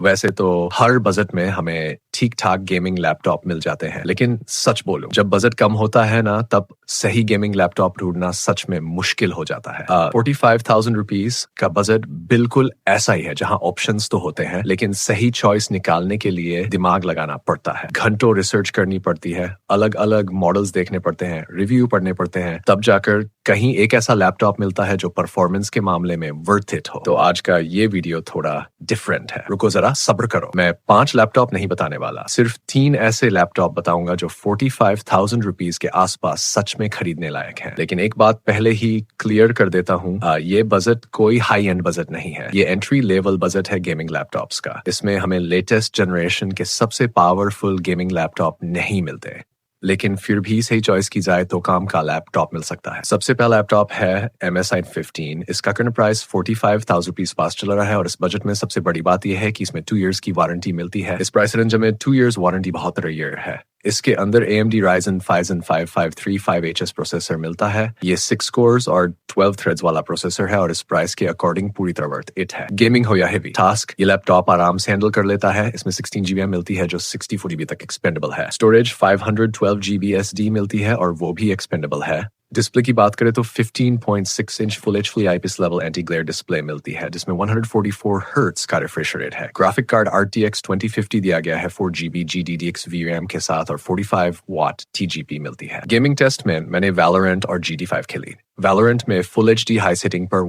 वैसे तो हर बजट में हमें ठीक ठाक गेमिंग लैपटॉप मिल जाते हैं, लेकिन सच बोलो जब बजट कम होता है ना तब सही गेमिंग लैपटॉप ढूंढना सच में मुश्किल हो जाता है। 45,000 रुपीज का बजट बिल्कुल ऐसा ही है जहां ऑप्शंस तो होते हैं लेकिन सही चॉइस निकालने के लिए दिमाग लगाना पड़ता है, घंटों रिसर्च करनी पड़ती है, अलग अलग मॉडल्स देखने पड़ते हैं, रिव्यू पढ़ने पड़ते हैं, तब जाकर कहीं एक ऐसा लैपटॉप मिलता है जो परफॉर्मेंस के मामले में वर्थ इट हो। तो आज का ये वीडियो थोड़ा डिफरेंट है, रुको जरा सब्र करो। मैं 5 लैपटॉप नहीं बताने वाला, सिर्फ 3 ऐसे लैपटॉप बताऊंगा जो 45,000 रुपीज के आसपास सच में खरीदने लायक हैं। लेकिन एक बात पहले ही क्लियर कर देता हूँ, ये बजट कोई हाई एंड बजट नहीं है, ये एंट्री लेवल बजट है गेमिंग लैपटॉप्स का। इसमें हमें लेटेस्ट जनरेशन के सबसे पावरफुल गेमिंग लैपटॉप नहीं मिलते, लेकिन फिर भी सही चॉइस की जाए तो काम का लैपटॉप मिल सकता है। सबसे पहला लैपटॉप है MSI 15। इसका करंट प्राइस 45,000 रुपीज पास चल रहा है और इस बजट में सबसे बड़ी बात यह है कि इसमें 2 इयर्स की वारंटी मिलती है। इस प्राइस रेंज में 2 इयर्स वारंटी बहुत रेयर है। इसके अंदर AMD Ryzen 5 5535HS प्रोसेसर मिलता है। ये 6 कोर्स और 12 थ्रेड्स वाला प्रोसेसर है और इस प्राइस के अकॉर्डिंग पूरी तरह वर्थ इट है। गेमिंग हो या हेवी टास्क, ये लैपटॉप आराम से हैंडल कर लेता है। इसमें 16 GB मिलती है जो 64 GB तक एक्सपेंडेबल है। स्टोरेज 512 GB SD मिलती है और वो भी एक्सपेंडेबल है। डिस्प्ले की बात करें तो 15.6 inch full HD IPS level anti glare display मिलती है जिसमें 144 हर्ट्ज का रिफ्रेश रेट है। ग्राफिक कार्ड RTX 2050 दिया गया है 4 GB GDDX VRAM के साथ और 45 वाट TGP मिलती है। गेमिंग टेस्ट में मैंने Valorant और GT5 खेली। Valorant में फुल HD हाई सेटिंग पर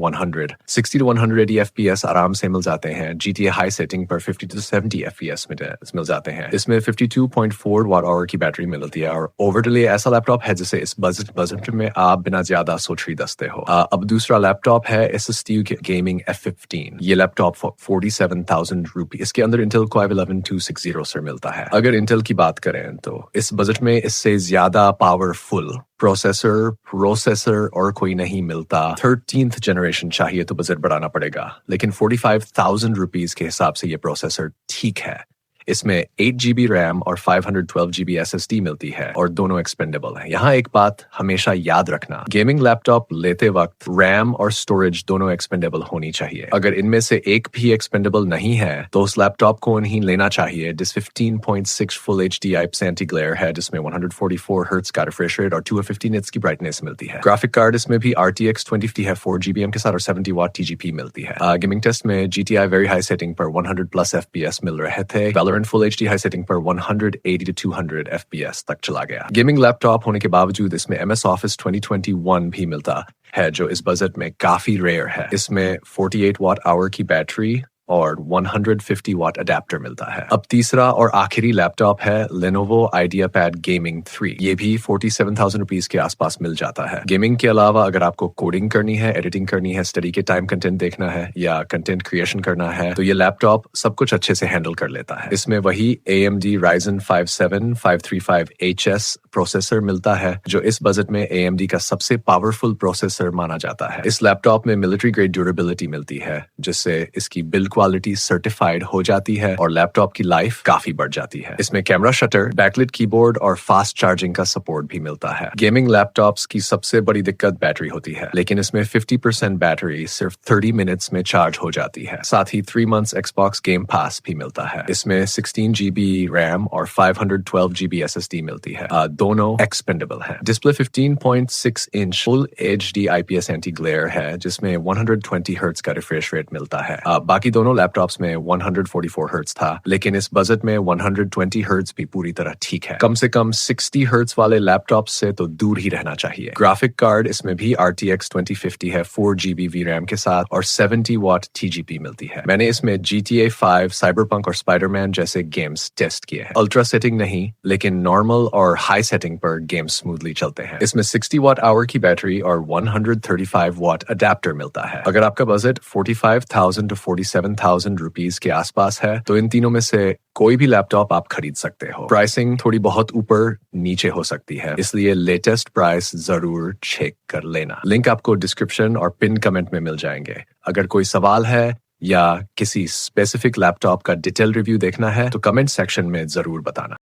60 to 180 FPS आराम से मिल जाते हैं। GTA हाई सेटिंग पर 50 to 70 FPS मिल जाते हैं। इसमें 52.4 वाट आवर की बैटरी मिलती है और ओवरऑल ऐसा लैपटॉप है जिसे इस बजट में आप बिना ज्यादा सोच ही दसते हो। अब दूसरा लैपटॉप है SSTU गेमिंग F15। ये लैपटॉप 47,000 रुपीज, इसके अंदर Intel Core i11 260 सर मिलता है। अगर Intel की बात करें तो इस बजट में इससे ज्यादा पावरफुल प्रोसेसर और कोई नहीं मिलता। 13th जनरेशन चाहिए तो बजट बढ़ाना पड़ेगा, लेकिन 45,000 रुपीज के हिसाब से ये प्रोसेसर ठीक है। इसमें 8 GB रैम और 512 GB SSD मिलती है और दोनों एक्सपेंडेबल हैं। यहाँ एक बात हमेशा याद रखना, गेमिंग लैपटॉप लेते वक्त रैम और स्टोरेज दोनों एक्सपेंडेबल होनी चाहिए। अगर इनमें से एक भी एक्सपेंडेबल नहीं है तो उस लैपटॉप को नहीं लेना चाहिए जिस 15.6 full HD IPS anti glare है जिसमें 144 हर्ट्ज का रिफ्रेश रेट और 250 निट्स की ब्राइटनेस मिलती है। ग्राफिक कार्ड इसमें भी RTX 2050 है 4 GB के साथ और 70 वाट TGP मिलती है। गेमिंग टेस्ट में GTI वेरी हाई सेटिंग पर 100+ FPS मिल रहे थे। फुल HD हाई सेटिंग पर 180 to 200 FPS तक चला गया। गेमिंग लैपटॉप होने के बावजूद इसमें MS Office 2021 भी मिलता है जो इस बजट में काफी रेयर है। इसमें 48 वाट आवर की बैटरी और 150 वाट अडेप्टर मिलता है। अब तीसरा और आखिरी लैपटॉप है Lenovo IdeaPad Gaming 3। ये भी 47,000 रुपीज के आसपास मिल जाता है। गेमिंग के अलावा अगर आपको कोडिंग करनी है, एडिटिंग करनी है, स्टडी के टाइम कंटेंट देखना है या कंटेंट क्रिएशन करना है तो ये लैपटॉप सब कुछ अच्छे से हैंडल कर लेता है। इसमें वही AMD Ryzen 5 5535HS प्रोसेसर मिलता है जो इस बजट में AMD का सबसे पावरफुल प्रोसेसर माना जाता है। इस लैपटॉप में मिलिट्री ग्रेड ड्यूरेबिलिटी मिलती है जिससे इसकी बिल्ड क्वालिटी सर्टिफाइड हो जाती है और लैपटॉप की लाइफ काफी बढ़ जाती है। इसमें कैमरा शटर, बैकलिट कीबोर्ड और फास्ट चार्जिंग का सपोर्ट भी मिलता है। गेमिंग लैपटॉप्स की सबसे बड़ी दिक्कत बैटरी होती है, लेकिन इसमें 50% बैटरी सिर्फ 30 मिनट्स में चार्ज हो जाती है। साथ ही 3 months Xbox गेम पास भी मिलता है। इसमें 16 GB रैम और 512 GB SSD मिलती है। दोनों एक्सपेंडेबल हैं। Display 15.6 inch full HD IPS anti glare है जिसमें 120 हर्ट्ज का रिफ्रेश रेट मिलता है। बाकी दोनों लैपटॉप्स में 144 हर्ट्ज था, लेकिन इस बजट में 120 हर्ट्ज भी पूरी तरह ठीक है। कम से कम 60 हर्ट्ज वाले लैपटॉप से तो दूर ही रहना चाहिए। ग्राफिक कार्ड इसमें भी RTX 2050 है 4 GB VRAM के साथ और 70 वाट TGP मिलती है। मैंने इसमें GTA 5, साइबरपंक और स्पाइडरमैन जैसे गेम्स टेस्ट किए हैं। अल्ट्रा सेटिंग नहीं, लेकिन नॉर्मल और हाई सेटिंग पर गेम्स स्मूथली चलते हैं। इसमें 60 वाट आवर की बैटरी और 135 वाट अडेप्टर मिलता है। अगर आपका बजट 45,000 to 47,000 रुपीज के आसपास है तो इन तीनों में से कोई भी लैपटॉप आप खरीद सकते हो। प्राइसिंग थोड़ी बहुत ऊपर नीचे हो सकती है, इसलिए लेटेस्ट प्राइस जरूर चेक कर लेना। लिंक आपको डिस्क्रिप्शन और पिन कमेंट में मिल जाएंगे। अगर कोई सवाल है या किसी स्पेसिफिक लैपटॉप का डिटेल रिव्यू देखना है तो कमेंट सेक्शन में जरूर बताना।